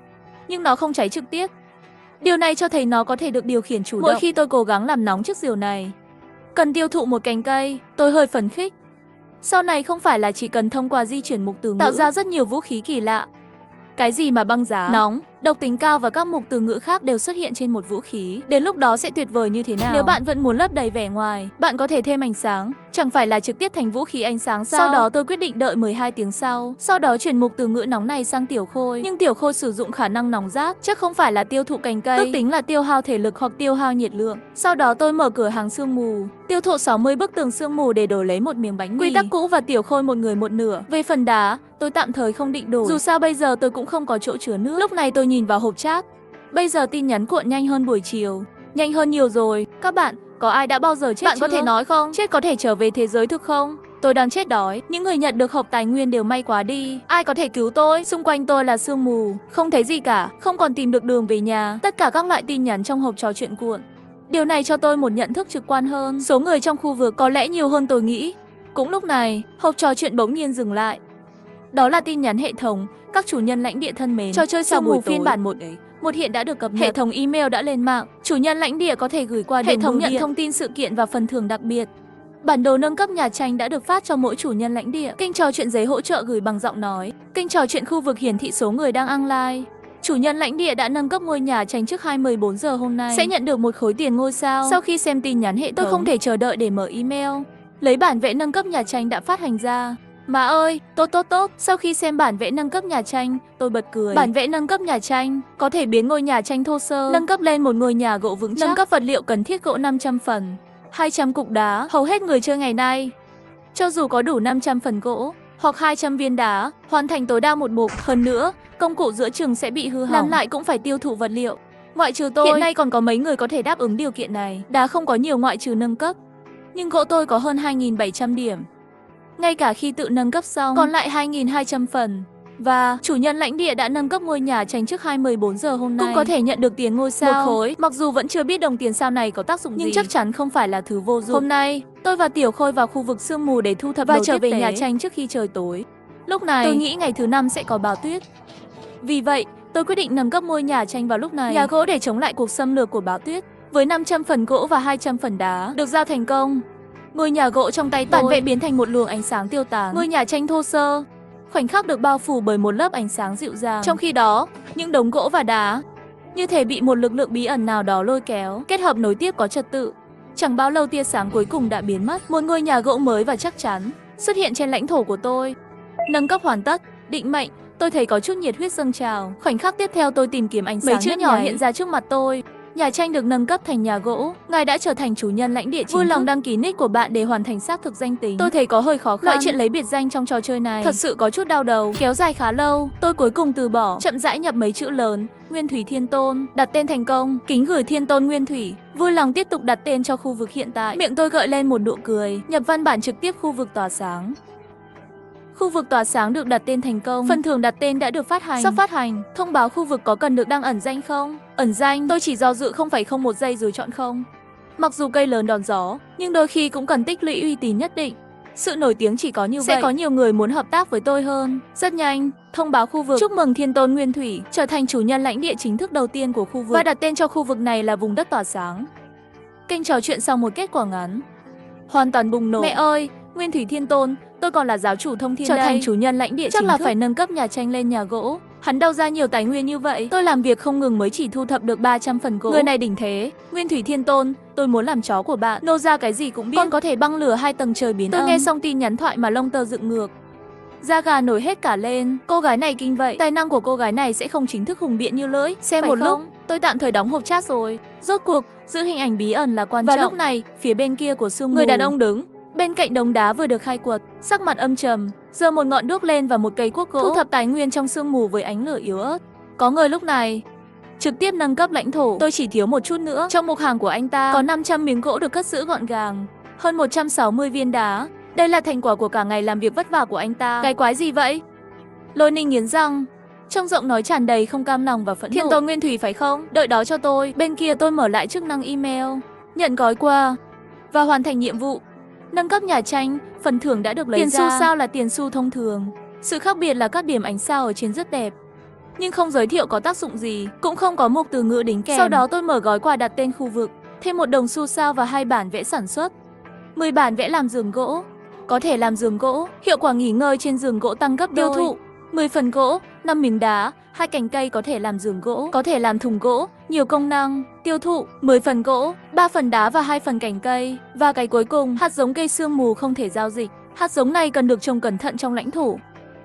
nhưng nó không cháy trực tiếp. Điều này cho thấy nó có thể được điều khiển chủ động. Mỗi khi tôi cố gắng làm nóng chiếc rìu này, cần tiêu thụ một cành cây. Tôi hơi phấn khích. Sau này không phải là chỉ cần thông qua di chuyển mục từ ngữ, tạo ra rất nhiều vũ khí kỳ lạ. Cái gì mà băng giá, nóng, độc tính cao và các mục từ ngữ khác đều xuất hiện trên một vũ khí. Đến lúc đó sẽ tuyệt vời như thế nào? Nếu bạn vẫn muốn lấp đầy vẻ ngoài, bạn có thể thêm ánh sáng. Chẳng phải là trực tiếp thành vũ khí ánh sáng sao? Sau đó tôi quyết định đợi 12 tiếng sau đó chuyển mục từ ngữ nóng này sang Tiểu Khôi. Nhưng Tiểu Khôi sử dụng khả năng nóng rát, chắc không phải là tiêu thụ cành cây, ước tính là tiêu hao thể lực hoặc tiêu hao nhiệt lượng. Sau đó tôi mở cửa hàng sương mù, tiêu thụ 60 bức tường sương mù để đổi lấy một miếng bánh mì. Quy tắc cũ và Tiểu Khôi một người một nửa. Về phần đá, tôi tạm thời không định đổi. Dù sao bây giờ tôi cũng không có chỗ chứa nước. Lúc này tôi nhìn vào hộp chat. Bây giờ tin nhắn cuộn nhanh hơn buổi chiều. Nhanh hơn nhiều rồi. Các bạn, có ai đã bao giờ chết Bạn chưa? Có thể nói không? Chết có thể trở về thế giới thực không? Tôi đang chết đói. Những người nhận được hộp tài nguyên đều may quá đi. Ai có thể cứu tôi? Xung quanh tôi là sương mù, không thấy gì cả, không còn tìm được đường về nhà. Tất cả các loại tin nhắn trong hộp trò chuyện cuộn. Điều này cho tôi một nhận thức trực quan hơn. Số người trong khu vực có lẽ nhiều hơn tôi nghĩ. Cũng lúc này, hộp trò chuyện bỗng nhiên dừng lại. Đó là tin nhắn hệ thống. Các chủ nhân lãnh địa thân mến, trò chơi sau buổi phiên bản 1 một hiện đã được cập nhật. Hệ thống email đã lên mạng. Chủ nhân lãnh địa có thể gửi qua hệ thống nhận thông tin sự kiện và phần thưởng đặc biệt. Bản đồ nâng cấp nhà tranh đã được phát cho mỗi chủ nhân lãnh địa. Kênh trò chuyện giấy hỗ trợ gửi bằng giọng nói. Kênh trò chuyện khu vực hiển thị số người đang online. Chủ nhân lãnh địa đã nâng cấp ngôi nhà tranh trước 24 giờ hôm nay, sẽ nhận được một khối tiền ngôi sao. Sau khi xem tin nhắn hệ thống, tôi không thể chờ đợi để mở email, lấy bản vẽ nâng cấp nhà tranh đã phát hành ra. Má ơi, tốt. Sau khi xem bản vẽ nâng cấp nhà tranh, tôi bật cười. Bản vẽ nâng cấp nhà tranh có thể biến ngôi nhà tranh thô sơ nâng cấp lên một ngôi nhà gỗ vững chắc. Nâng cấp vật liệu cần thiết gỗ 500 phần, 200 cục đá. Hầu hết người chơi ngày nay, cho dù có đủ 500 phần gỗ hoặc 200 viên đá, hoàn thành tối đa một mục. Hơn nữa, công cụ giữa chừng sẽ bị hư hỏng, làm lại cũng phải tiêu thụ vật liệu. Ngoại trừ tôi, hiện nay còn có mấy người có thể đáp ứng điều kiện này. Đá không có nhiều ngoại trừ nâng cấp, nhưng gỗ tôi có hơn 2.700 điểm. Ngay cả khi tự nâng cấp xong, còn lại 2.200 phần. Và chủ nhân lãnh địa đã nâng cấp ngôi nhà tranh trước 14 giờ hôm nay, cũng có thể nhận được tiền ngôi sao một khối. Mặc dù vẫn chưa biết đồng tiền sao này có tác dụng gì, nhưng chắc chắn không phải là thứ vô dụng. Hôm nay, tôi và Tiểu Khôi vào khu vực sương mù để thu thập và trở về nhà tranh trước khi trời tối. Lúc này, tôi nghĩ ngày thứ 5 sẽ có bão tuyết. Vì vậy, tôi quyết định nâng cấp ngôi nhà tranh vào lúc này, nhà gỗ để chống lại cuộc xâm lược của bão tuyết. Với 500 phần gỗ và 200 phần đá được giao thành công, ngôi nhà gỗ trong tay tôi bản vẽ biến thành một luồng ánh sáng tiêu tán. Ngôi nhà tranh thô sơ khoảnh khắc được bao phủ bởi một lớp ánh sáng dịu dàng. Trong khi đó, những đống gỗ và đá như thể bị một lực lượng bí ẩn nào đó lôi kéo, kết hợp nối tiếp có trật tự. Chẳng bao lâu tia sáng cuối cùng đã biến mất. Một ngôi nhà gỗ mới và chắc chắn xuất hiện trên lãnh thổ của tôi. Nâng cấp hoàn tất, định mệnh, tôi thấy có chút nhiệt huyết dâng trào. Khoảnh khắc tiếp theo tôi tìm kiếm ánh sáng. Mấy chữ nhỏ hiện ra trước mặt tôi. Nhà tranh được nâng cấp thành nhà gỗ. Ngài đã trở thành chủ nhân lãnh địa chính thức. Vui lòng đăng ký nick của bạn để hoàn thành xác thực danh tính. Tôi thấy có hơi khó khăn. Loại chuyện lấy biệt danh trong trò chơi này thật sự có chút đau đầu, kéo dài khá lâu. Tôi cuối cùng từ bỏ, chậm rãi nhập mấy chữ lớn: Nguyên Thủy Thiên Tôn, đặt tên thành công. Kính gửi Thiên Tôn Nguyên Thủy. Vui lòng tiếp tục đặt tên cho khu vực hiện tại. Miệng tôi gợi lên một nụ cười, nhập văn bản trực tiếp khu vực tỏa sáng. Khu vực tỏa sáng được đặt tên thành công. Phần thưởng đặt tên đã được phát hành. Sắp phát hành. Thông báo khu vực có cần được đăng ẩn danh không? Ẩn danh, tôi chỉ do dự 0,01 giây rồi chọn không. Mặc dù cây lớn đón gió, nhưng đôi khi cũng cần tích lũy uy tín nhất định. Sự nổi tiếng chỉ có như vậy. Sẽ có nhiều người muốn hợp tác với tôi hơn. Rất nhanh, thông báo khu vực. Chúc mừng Thiên Tôn Nguyên Thủy trở thành chủ nhân lãnh địa chính thức đầu tiên của khu vực. Và đặt tên cho khu vực này là vùng đất tỏa sáng. Kênh trò chuyện sau một kết quả ngắn hoàn toàn bùng nổ. Mẹ ơi, Nguyên Thủy Thiên Tôn, tôi còn là giáo chủ thông thiên trở thành chủ nhân lãnh địa chắc chính là thức. Phải nâng cấp nhà tranh lên nhà gỗ. Hắn đâu ra nhiều tài nguyên như vậy? Tôi làm việc không ngừng mới chỉ thu thập được 300 phần gỗ. Người này đỉnh thế. Nguyên Thủy Thiên Tôn, tôi muốn làm chó của bạn. Nô ra cái gì cũng biết. Con có thể băng lửa 2 tầng trời biến âm. Tôi nghe xong tin nhắn thoại mà lông tơ dựng ngược, da gà nổi hết cả lên. Cô gái này kinh vậy. Tài năng của cô gái này sẽ không chính thức hùng biện như lưỡi. Xem phải một không? Lúc, tôi tạm thời đóng hộp chat rồi. Rốt cuộc, giữ hình ảnh bí ẩn là quan trọng. Và lúc này, phía bên kia của sương mù, người đàn ông đứng bên cạnh đống đá vừa được khai quật, sắc mặt âm trầm, giơ một ngọn đuốc lên và một cây cuốc gỗ, thu thập tài nguyên trong sương mù với ánh lửa yếu ớt. Có người lúc này trực tiếp nâng cấp lãnh thổ. Tôi chỉ thiếu một chút nữa. Trong mục hàng của anh ta có 500 miếng gỗ được cất giữ gọn gàng, hơn 160 viên đá. Đây là thành quả của cả ngày làm việc vất vả của anh ta. Cái quái gì vậy? Lôi Ninh nghiến răng, trong giọng nói tràn đầy không cam lòng và phẫn nộ. Thiên Tôn Nguyên Thủy phải không? Đợi đó cho tôi. Bên kia tôi mở lại chức năng email, nhận gói quà và hoàn thành nhiệm vụ. Nâng cấp nhà tranh, phần thưởng đã được lấy ra. Tiền xu sao là tiền xu thông thường. Sự khác biệt là các điểm ánh sao ở trên rất đẹp, nhưng không giới thiệu có tác dụng gì, cũng không có mục từ ngữ đính kèm. Sau đó tôi mở gói quà đặt tên khu vực, thêm 1 đồng xu sao và 2 bản vẽ sản xuất. 10 bản vẽ làm giường gỗ, có thể làm giường gỗ, hiệu quả nghỉ ngơi trên giường gỗ tăng gấp đôi. Tiêu thụ 10 phần gỗ, 5 miếng đá, 2 cành cây có thể làm giường gỗ, có thể làm thùng gỗ, nhiều công năng. Tiêu thụ 10 phần gỗ, 3 phần đá và 2 phần cành cây. Và cái cuối cùng, hạt giống cây sương mù không thể giao dịch. Hạt giống này cần được trồng cẩn thận trong lãnh thổ.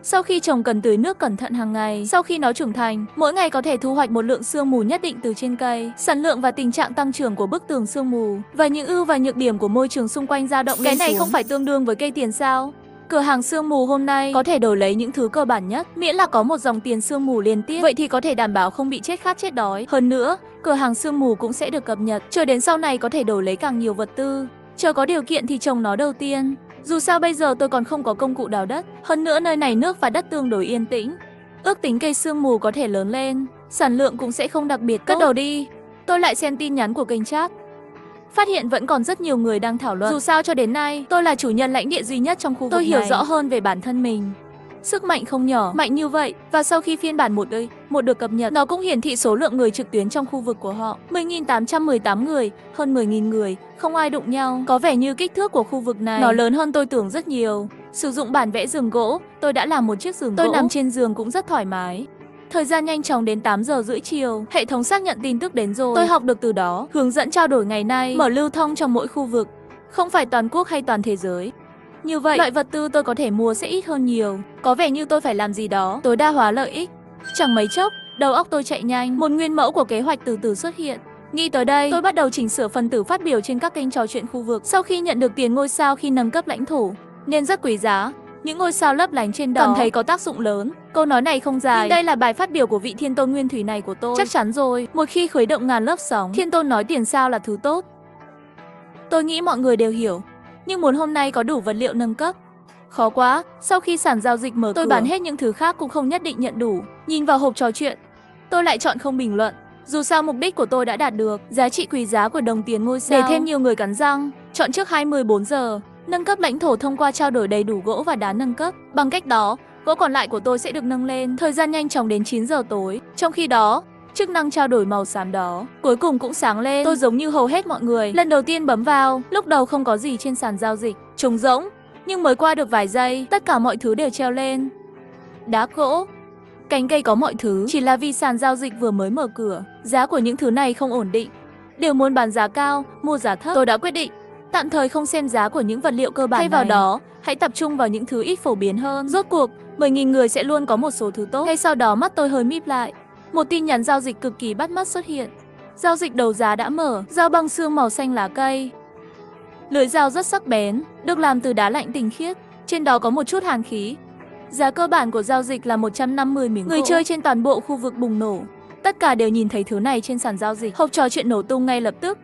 Sau khi trồng cần tưới nước cẩn thận hàng ngày. Sau khi nó trưởng thành, mỗi ngày có thể thu hoạch một lượng sương mù nhất định từ trên cây. Sản lượng và tình trạng tăng trưởng của bức tường sương mù và những ưu và nhược điểm của môi trường xung quanh dao động. Cái này không phải tương đương với cây tiền sao? Cửa hàng sương mù hôm nay có thể đổi lấy những thứ cơ bản nhất, miễn là có một dòng tiền sương mù liên tiếp. Vậy thì có thể đảm bảo không bị chết khát chết đói. Hơn nữa, cửa hàng sương mù cũng sẽ được cập nhật, chờ đến sau này có thể đổi lấy càng nhiều vật tư. Chờ có điều kiện thì trồng nó đầu tiên. Dù sao bây giờ tôi còn không có công cụ đào đất. Hơn nữa nơi này nước và đất tương đối yên tĩnh. Ước tính cây sương mù có thể lớn lên, sản lượng cũng sẽ không đặc biệt tốt. Cất đầu đi. Tôi lại xem tin nhắn của kênh chat, phát hiện vẫn còn rất nhiều người đang thảo luận. Dù sao cho đến nay, tôi là chủ nhân lãnh địa duy nhất trong khu vực này. Tôi hiểu rõ hơn về bản thân mình. Sức mạnh không nhỏ, mạnh như vậy. Và sau khi phiên bản 1 được cập nhật, nó cũng hiển thị số lượng người trực tuyến trong khu vực của họ. 10.818 người, hơn 10.000 người, không ai đụng nhau. Có vẻ như kích thước của khu vực này nó lớn hơn tôi tưởng rất nhiều. Sử dụng bản vẽ giường gỗ, tôi đã làm một chiếc giường gỗ. Tôi nằm trên giường cũng rất thoải mái. Thời gian nhanh chóng đến 8 giờ rưỡi chiều, hệ thống xác nhận tin tức đến rồi. Tôi học được từ đó, hướng dẫn trao đổi ngày nay, mở lưu thông trong mỗi khu vực, không phải toàn quốc hay toàn thế giới. Như vậy, loại vật tư tôi có thể mua sẽ ít hơn nhiều. Có vẻ như tôi phải làm gì đó tối đa hóa lợi ích. Chẳng mấy chốc, đầu óc tôi chạy nhanh, một nguyên mẫu của kế hoạch từ từ xuất hiện. Nghĩ tới đây, tôi bắt đầu chỉnh sửa phần tử phát biểu trên các kênh trò chuyện khu vực. Sau khi nhận được tiền ngôi sao khi nâng cấp lãnh thổ, nên rất quý giá, những ngôi sao lấp lánh trên đó cảm thấy có tác dụng lớn. Câu nói này không dài, nhưng đây là bài phát biểu của vị thiên tôn nguyên thủy này của tôi. Chắc chắn rồi, một khi khuấy động ngàn lớp sóng, thiên tôn nói tiền sao là thứ tốt. Tôi nghĩ mọi người đều hiểu, nhưng muốn hôm nay có đủ vật liệu nâng cấp. Khó quá, sau khi sàn giao dịch mở tôi bán hết những thứ khác cũng không nhất định nhận đủ. Nhìn vào hộp trò chuyện, tôi lại chọn không bình luận. Dù sao mục đích của tôi đã đạt được, giá trị quý giá của đồng tiền ngôi sao. Để thêm nhiều người cắn răng, chọn trước 24 giờ, nâng cấp lãnh thổ thông qua trao đổi đầy đủ gỗ và đá nâng cấp. Bằng cách đó, gỗ còn lại của tôi sẽ được nâng lên. Thời gian nhanh chóng đến 9 giờ tối. Trong khi đó, chức năng trao đổi màu xám đó cuối cùng cũng sáng lên. Tôi giống như hầu hết mọi người, lần đầu tiên bấm vào, lúc đầu không có gì trên sàn giao dịch, trống rỗng. Nhưng mới qua được vài giây, tất cả mọi thứ đều treo lên. Đá gỗ, cành cây có mọi thứ, chỉ là vì sàn giao dịch vừa mới mở cửa. Giá của những thứ này không ổn định, đều muốn bán giá cao, mua giá thấp. Tôi đã quyết định tạm thời không xem giá của những vật liệu cơ bản này. Thay vào đó, hãy tập trung vào những thứ ít phổ biến hơn. Rốt cuộc, 10.000 người sẽ luôn có một số thứ tốt. Ngay sau đó mắt tôi hơi míp lại. Một tin nhắn giao dịch cực kỳ bắt mắt xuất hiện. Giao dịch đấu giá đã mở, dao băng xương màu xanh lá cây. Lưỡi dao rất sắc bén, được làm từ đá lạnh tinh khiết. Trên đó có một chút hàn khí. Giá cơ bản của giao dịch là 150 miếng gỗ. Người chơi trên toàn bộ khu vực bùng nổ. Tất cả đều nhìn thấy thứ này trên sàn giao dịch. Hộp trò chuyện nổ tung ngay lập tức.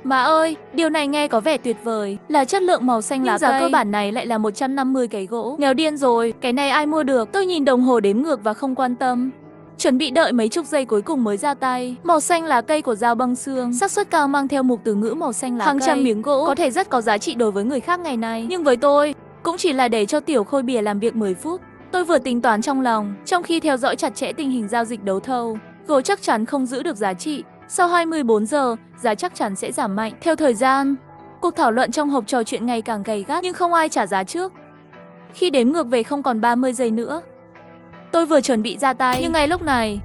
Má ơi, điều này nghe có vẻ tuyệt vời, là chất lượng màu xanh lá cây. Giá cơ bản này lại là 150 cái gỗ. Nghèo điên rồi, cái này ai mua được? Tôi nhìn đồng hồ đếm ngược và không quan tâm. Chuẩn bị đợi mấy chục giây cuối cùng mới ra tay. Màu xanh lá cây của dao băng xương, xác suất cao mang theo mục từ ngữ màu xanh lá cây. Hàng trăm miếng gỗ có thể rất có giá trị đối với người khác ngày nay, nhưng với tôi, cũng chỉ là để cho tiểu khôi bìa làm việc 10 phút. Tôi vừa tính toán trong lòng, trong khi theo dõi chặt chẽ tình hình giao dịch đấu thầu. Gỗ chắc chắn không giữ được giá trị. Sau 24 giờ, giá chắc chắn sẽ giảm mạnh. Theo thời gian, cuộc thảo luận trong hộp trò chuyện ngày càng gay gắt, nhưng không ai trả giá trước. Khi đếm ngược về không còn 30 giây nữa, tôi vừa chuẩn bị ra tay, nhưng ngay lúc này,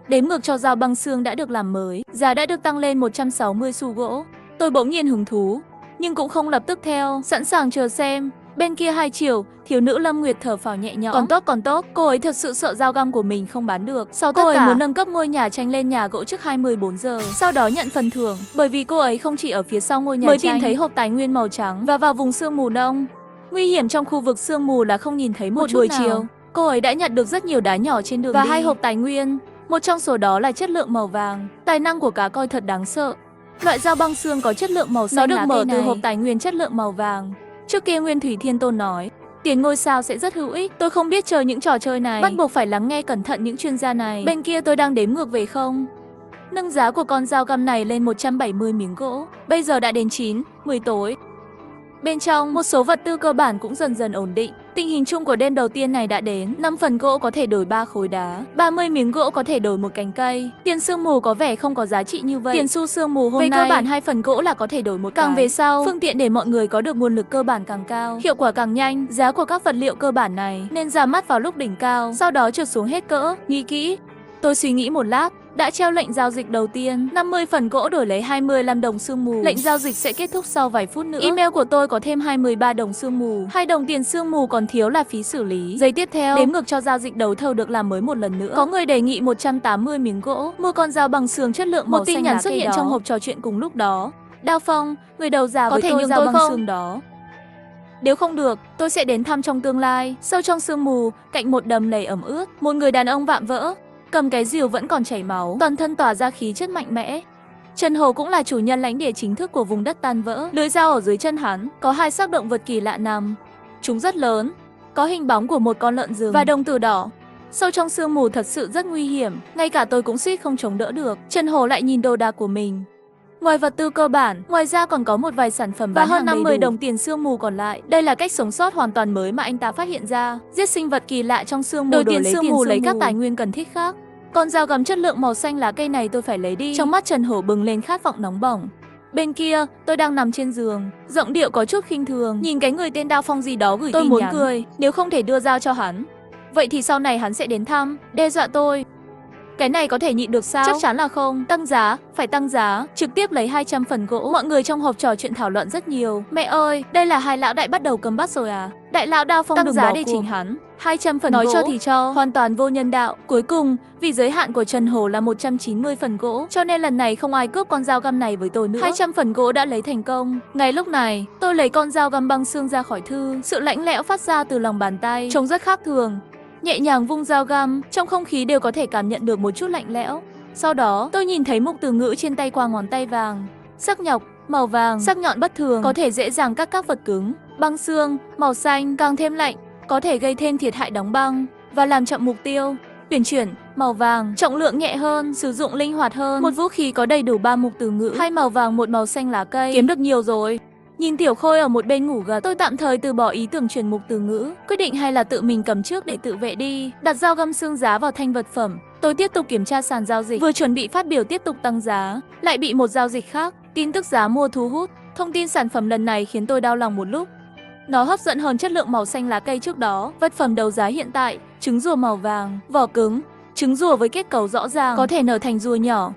đếm ngược cho dao băng xương đã được làm mới. Giá đã được tăng lên 160 xu gỗ. Tôi bỗng nhiên hứng thú, nhưng cũng không lập tức theo, sẵn sàng chờ xem. Bên kia hai chiều, thiếu nữ Lâm Nguyệt thở phào nhẹ nhõm. Còn tốt, cô ấy thật sự sợ dao găm của mình không bán được. Sau tất cả, cô ấy muốn nâng cấp ngôi nhà tranh lên nhà gỗ trước 24 giờ, sau đó nhận phần thưởng. Bởi vì cô ấy không chỉ ở phía sau ngôi nhà mới tranh, tìm thấy hộp tài nguyên màu trắng và vào vùng sương mù đông. Nguy hiểm trong khu vực sương mù là không nhìn thấy một buổi chiều. Cô ấy đã nhặt được rất nhiều đá nhỏ trên đường và đi. 2 hộp tài nguyên, một trong số đó là chất lượng màu vàng. Tài năng của cá coi thật đáng sợ. Loại dao băng xương có chất lượng màu xanh lá cây này, nó được mở từ hộp tài nguyên chất lượng màu vàng. Trước kia Nguyên Thủy Thiên Tôn nói, tiền ngôi sao sẽ rất hữu ích. Tôi không biết chơi những trò chơi này, bắt buộc phải lắng nghe cẩn thận những chuyên gia này. Bên kia tôi đang đếm ngược về không. Nâng giá của con dao găm này lên 170 miếng gỗ. Bây giờ đã đến 9, 10 tối. Bên trong, một số vật tư cơ bản cũng dần dần ổn định. Tình hình chung của đêm đầu tiên này đã đến. 5 phần gỗ có thể đổi 3 khối đá, 30 miếng gỗ có thể đổi một cành cây. Tiền sương mù có vẻ không có giá trị như vậy. Tiền xu sương mù hôm nay, về cơ bản 2 phần gỗ là có thể đổi một càng cái. Về sau, phương tiện để mọi người có được nguồn lực cơ bản càng cao, hiệu quả càng nhanh. Giá của các vật liệu cơ bản này nên ra mắt vào lúc đỉnh cao, sau đó trượt xuống hết cỡ. Nghĩ kỹ, tôi suy nghĩ một lát, đã treo lệnh giao dịch đầu tiên. 50 phần gỗ đổi lấy 25 đồng sương mù. Lệnh giao dịch sẽ kết thúc sau vài phút nữa. Email của tôi có thêm 23 đồng sương mù. 2 đồng tiền sương mù còn thiếu là phí xử lý. Giây tiếp theo, đếm ngược cho giao dịch đấu thầu được làm mới một lần nữa. Có người đề nghị 180 miếng gỗ, mua con dao bằng xương chất lượng màu xanh lá cây đó. Một tin nhắn xuất hiện trong hộp trò chuyện cùng lúc đó. Đao Phong, người đầu giá với tôi dao bằng xương đó. Nếu không được, tôi sẽ đến thăm trong tương lai. Sâu trong sương mù, cạnh một đầm lầy ẩm ướt, một người đàn ông vạm vỡ, cầm cái rìu vẫn còn chảy máu, toàn thân tỏa ra khí chất mạnh mẽ. Trần Hồ cũng là chủ nhân lãnh địa chính thức của vùng đất tan vỡ. Lưỡi dao ở dưới chân hắn có 2 xác động vật kỳ lạ nằm. Chúng rất lớn, có hình bóng của một con lợn rừng và đồng tử đỏ. Sâu trong sương mù thật sự rất nguy hiểm, ngay cả tôi cũng suýt không chống đỡ được. Trần Hồ lại nhìn đồ đạc của mình. Ngoài vật tư cơ bản, ngoài ra còn có một vài sản phẩm và hơn 50 đồng tiền sương mù còn lại. Đây là cách sống sót hoàn toàn mới mà anh ta phát hiện ra. Giết sinh vật kỳ lạ trong sương mù, đổi tiền sương mù lấy các tài nguyên cần thiết khác. Con dao găm chất lượng màu xanh lá cây này tôi phải lấy đi. Trong mắt Trần Hổ bừng lên khát vọng nóng bỏng. Bên kia, tôi đang nằm trên giường, giọng điệu có chút khinh thường. Nhìn cái người tên Đao Phong gì đó gửi tin nhắn. Tôi muốn cười, nếu không thể đưa dao cho hắn, vậy thì sau này hắn sẽ đến thăm, đe dọa tôi. Cái này có thể nhịn được sao? Chắc chắn là không. Tăng giá, phải tăng giá. Trực tiếp lấy 200 phần gỗ. Mọi người trong hộp trò chuyện thảo luận rất nhiều. Mẹ ơi, đây là hai lão đại bắt đầu cầm bắt rồi à? Đại lão Đao Phong tăng giá để chỉnh hắn. 200 phần Nói gỗ. cho thì cho, Hoàn toàn vô nhân đạo. Cuối cùng, vì giới hạn của Trần Hổ là 190 phần gỗ, cho nên lần này không ai cướp con dao găm này với tôi nữa. 200 phần gỗ đã lấy thành công. Ngay lúc này, tôi lấy con dao găm băng xương ra khỏi thư. Sự lạnh lẽo phát ra từ lòng bàn tay, trông rất khác thường. Nhẹ nhàng vung dao găm, trong không khí đều có thể cảm nhận được một chút lạnh lẽo. Sau đó, tôi nhìn thấy mục từ ngữ trên tay qua ngón tay vàng. Sắc nhọc, màu vàng, sắc nhọn bất thường, có thể dễ dàng cắt các vật cứng. Băng xương, màu xanh, càng thêm lạnh, có thể gây thêm thiệt hại đóng băng và làm chậm mục tiêu. Tuyển chuyển, màu vàng, trọng lượng nhẹ hơn, sử dụng linh hoạt hơn. Một vũ khí có đầy đủ 3 mục từ ngữ, 2 màu vàng, 1 màu xanh lá cây. Kiếm được nhiều rồi. Nhìn Tiểu Khôi ở một bên ngủ gật, tôi tạm thời từ bỏ ý tưởng chuyển mục từ ngữ, quyết định hay là tự mình cầm trước để tự vệ đi. Đặt dao găm xương giá vào thanh vật phẩm. Tôi tiếp tục kiểm tra sàn giao dịch, vừa chuẩn bị phát biểu tiếp tục tăng giá, lại bị một giao dịch khác, tin tức giá mua thu hút. Thông tin sản phẩm lần này khiến tôi đau lòng một lúc. Nó hấp dẫn hơn chất lượng màu xanh lá cây trước đó. Vật phẩm đấu giá hiện tại, trứng rùa màu vàng, vỏ cứng, trứng rùa với kết cấu rõ ràng, có thể nở thành rùa nhỏ.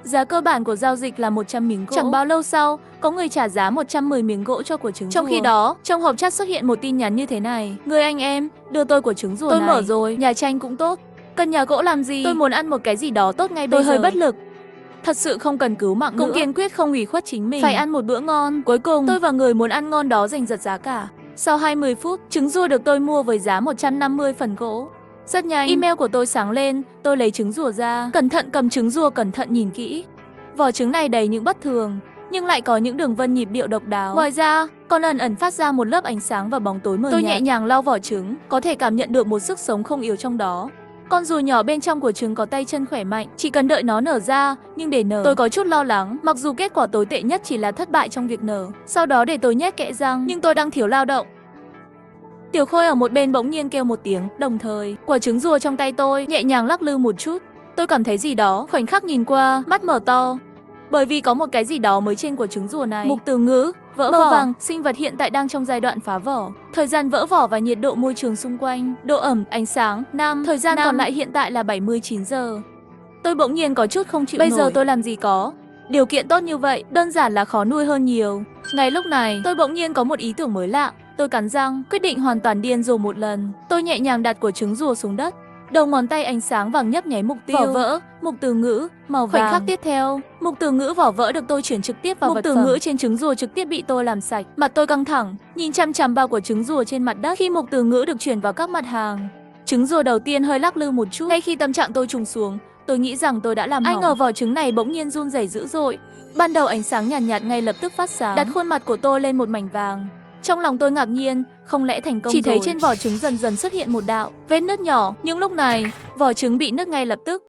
Giá cơ bản của giao dịch là 100 miếng gỗ. Chẳng bao lâu sau, có người trả giá 110 miếng gỗ cho quả trứng rùa. Trong khi đó, trong hộp chat xuất hiện một tin nhắn như thế này: người anh em, đưa tôi quả trứng rùa này. Tôi mở rồi, nhà tranh cũng tốt. Cần nhà gỗ làm gì? Tôi muốn ăn một cái gì đó tốt ngay bây giờ. Tôi hơi bất lực. Thật sự không cần cứu mạng nữa. Cũng kiên quyết không ủy khuất chính mình. Phải ăn một bữa ngon. Cuối cùng, tôi và người muốn ăn ngon đó giành giật giá cả. Sau 20 phút, trứng rùa được tôi mua với giá 150 phần gỗ. Rất nhanh, email của tôi sáng lên, tôi lấy trứng rùa ra, cẩn thận cầm trứng rùa, cẩn thận nhìn kỹ. Vỏ trứng này đầy những bất thường, nhưng lại có những đường vân nhịp điệu độc đáo. Ngoài ra, còn ẩn ẩn phát ra một lớp ánh sáng và bóng tối mờ nhạt. Tôi nhẹ nhàng lau vỏ trứng, có thể cảm nhận được một sức sống không yếu trong đó. Con rùa nhỏ bên trong của trứng có tay chân khỏe mạnh, chỉ cần đợi nó nở ra, nhưng để nở, tôi có chút lo lắng. Mặc dù kết quả tồi tệ nhất chỉ là thất bại trong việc nở, sau đó để tôi nhét kẽ răng, nhưng tôi đang thiếu lao động. Tiểu Khôi ở một bên bỗng nhiên kêu một tiếng, đồng thời, quả trứng rùa trong tay tôi nhẹ nhàng lắc lư một chút. Tôi cảm thấy gì đó, khoảnh khắc nhìn qua, mắt mở to. Bởi vì có một cái gì đó mới trên quả trứng rùa này. Mục từ ngữ, vỡ vỏ vàng, sinh vật hiện tại đang trong giai đoạn phá vỏ. Thời gian vỡ vỏ và nhiệt độ môi trường xung quanh, độ ẩm, ánh sáng, 5, thời gian còn lại hiện tại là 79 giờ. Tôi bỗng nhiên có chút không chịu nổi. Bây giờ tôi làm gì có điều kiện tốt như vậy, đơn giản là khó nuôi hơn nhiều. Ngay lúc này, tôi bỗng nhiên có một ý tưởng mới lạ. Tôi cắn răng, quyết định hoàn toàn điên rồ một lần. Tôi nhẹ nhàng đặt quả trứng rùa xuống đất. Đầu ngón tay ánh sáng vàng nhấp nháy mục tiêu. Vỏ vỡ, mục từ ngữ, màu vàng. Khoảnh khắc tiếp theo, mục từ ngữ vỏ vỡ được tôi chuyển trực tiếp vào vật phẩm. Mục từ ngữ trên trứng rùa trực tiếp bị tôi làm sạch. Mặt tôi căng thẳng, nhìn chằm chằm vào quả trứng rùa trên mặt đất. Khi mục từ ngữ được chuyển vào các mặt hàng, trứng rùa đầu tiên hơi lắc lư một chút. Ngay khi tâm trạng tôi trùng xuống, tôi nghĩ rằng tôi đã làm hỏng. Ai ngờ vỏ trứng này bỗng nhiên run rẩy dữ dội. Ban đầu ánh sáng nhàn nhạt ngay lập tức phát sáng, đặt khuôn mặt của tôi lên một mảnh vàng. Trong lòng tôi ngạc nhiên, không lẽ thành công rồi? Chỉ thấy trên vỏ trứng dần dần xuất hiện một đạo vết nứt nhỏ, nhưng lúc này, vỏ trứng bị nứt ngay lập tức.